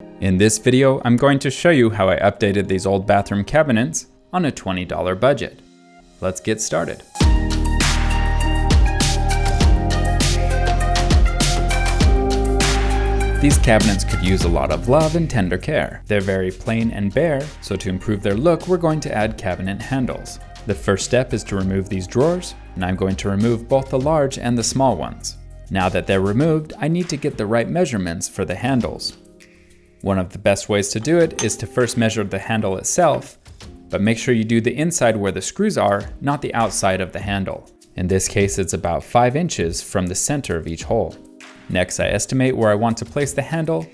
In this video, I'm going to show you how I updated these old bathroom cabinets on a $20 budget. Let's get started. These cabinets could use a lot of love and tender care. They're very plain and bare, so to improve their look, we're going to add cabinet handles. The first step is to remove these drawers, and I'm going to remove both the large and the small ones. Now that they're removed, I need to get the right measurements for the handles. One of the best ways to do it is to first measure the handle itself, but make sure you do the inside where the screws are, not the outside of the handle. In this case, it's about 5 inches from the center of each hole. Next, I estimate where I want to place the handle,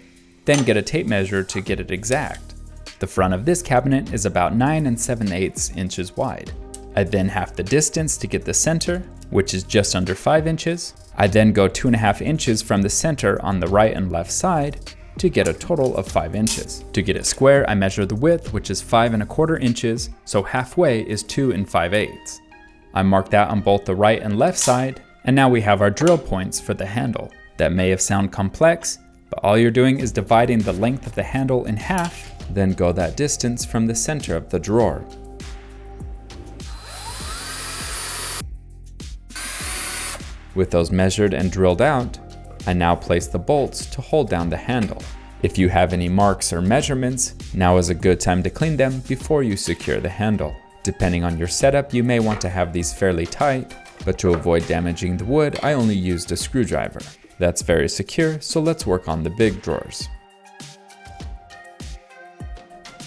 then get a tape measure to get it exact. The front of this cabinet is about 9 7/8 inches wide. I then half the distance to get the center, which is just under 5 inches. I then go 2.5 inches from the center on the right and left side to get a total of 5 inches. To get it square, I measure the width, which is 5 1/4 inches, so halfway is 2 5/8. I mark that on both the right and left side, and now we have our drill points for the handle. That may have sounded complex, but all you're doing is dividing the length of the handle in half, then go that distance from the center of the drawer. With those measured and drilled out, I now place the bolts to hold down the handle. If you have any marks or measurements, now is a good time to clean them before you secure the handle. Depending on your setup, you may want to have these fairly tight, but to avoid damaging the wood, I only used a screwdriver. That's very secure, so let's work on the big drawers.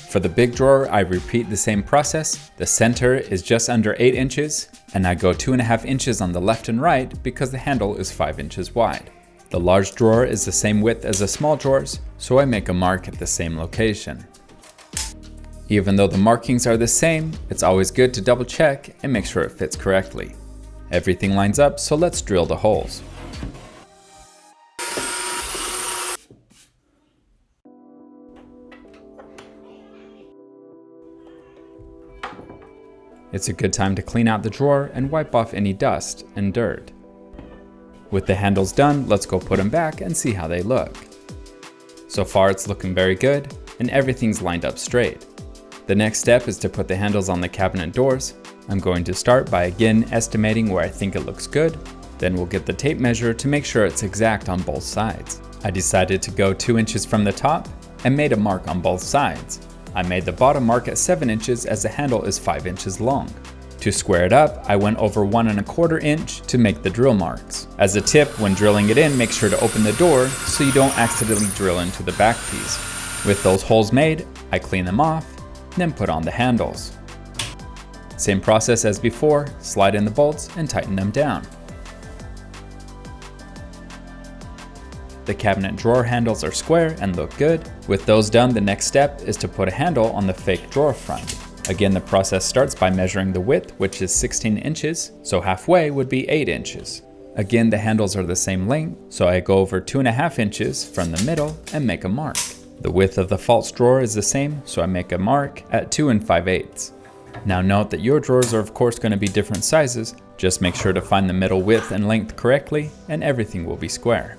For the big drawer, I repeat the same process. The center is just under 8 inches, and I go 2.5 inches on the left and right because the handle is 5 inches wide. The large drawer is the same width as the small drawers, so I make a mark at the same location. Even though the markings are the same, it's always good to double check and make sure it fits correctly. Everything lines up, so let's drill the holes. It's a good time to clean out the drawer and wipe off any dust and dirt. With the handles done, let's go put them back and see how they look. So far it's looking very good and everything's lined up straight. The next step is to put the handles on the cabinet doors. I'm going to start by again estimating where I think it looks good. Then we'll get the tape measure to make sure it's exact on both sides. I decided to go 2 inches from the top and made a mark on both sides. I made the bottom mark at 7 inches as the handle is 5 inches long. To square it up, I went over 1 1/4 inch to make the drill marks. As a tip, when drilling it in, make sure to open the door so you don't accidentally drill into the back piece. With those holes made, I clean them off, then put on the handles. Same process as before, slide in the bolts and tighten them down. The cabinet drawer handles are square and look good. With those done, the next step is to put a handle on the fake drawer front. Again, the process starts by measuring the width, which is 16 inches, so halfway would be 8 inches. Again, the handles are the same length, so I go over 2.5 inches from the middle and make a mark. The width of the false drawer is the same, so I make a mark at 2 5/8. Now note that your drawers are of course going to be different sizes. Just make sure to find the middle width and length correctly, and everything will be square.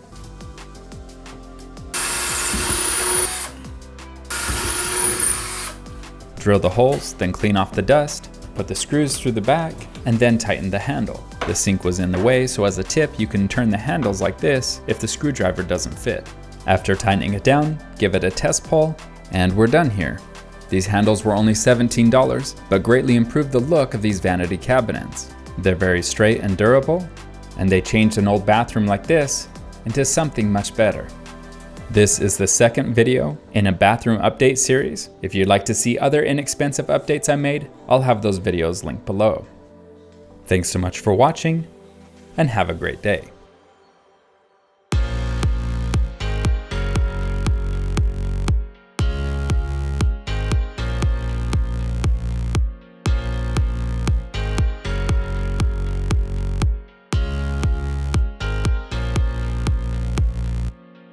Drill the holes, then clean off the dust, put the screws through the back, and then tighten the handle. The sink was in the way, so as a tip, you can turn the handles like this if the screwdriver doesn't fit. After tightening it down, give it a test pull, and we're done here. These handles were only $17, but greatly improved the look of these vanity cabinets. They're very straight and durable, and they changed an old bathroom like this into something much better. This is the second video in a bathroom update series. If you'd like to see other inexpensive updates I made, I'll have those videos linked below. Thanks so much for watching, and have a great day.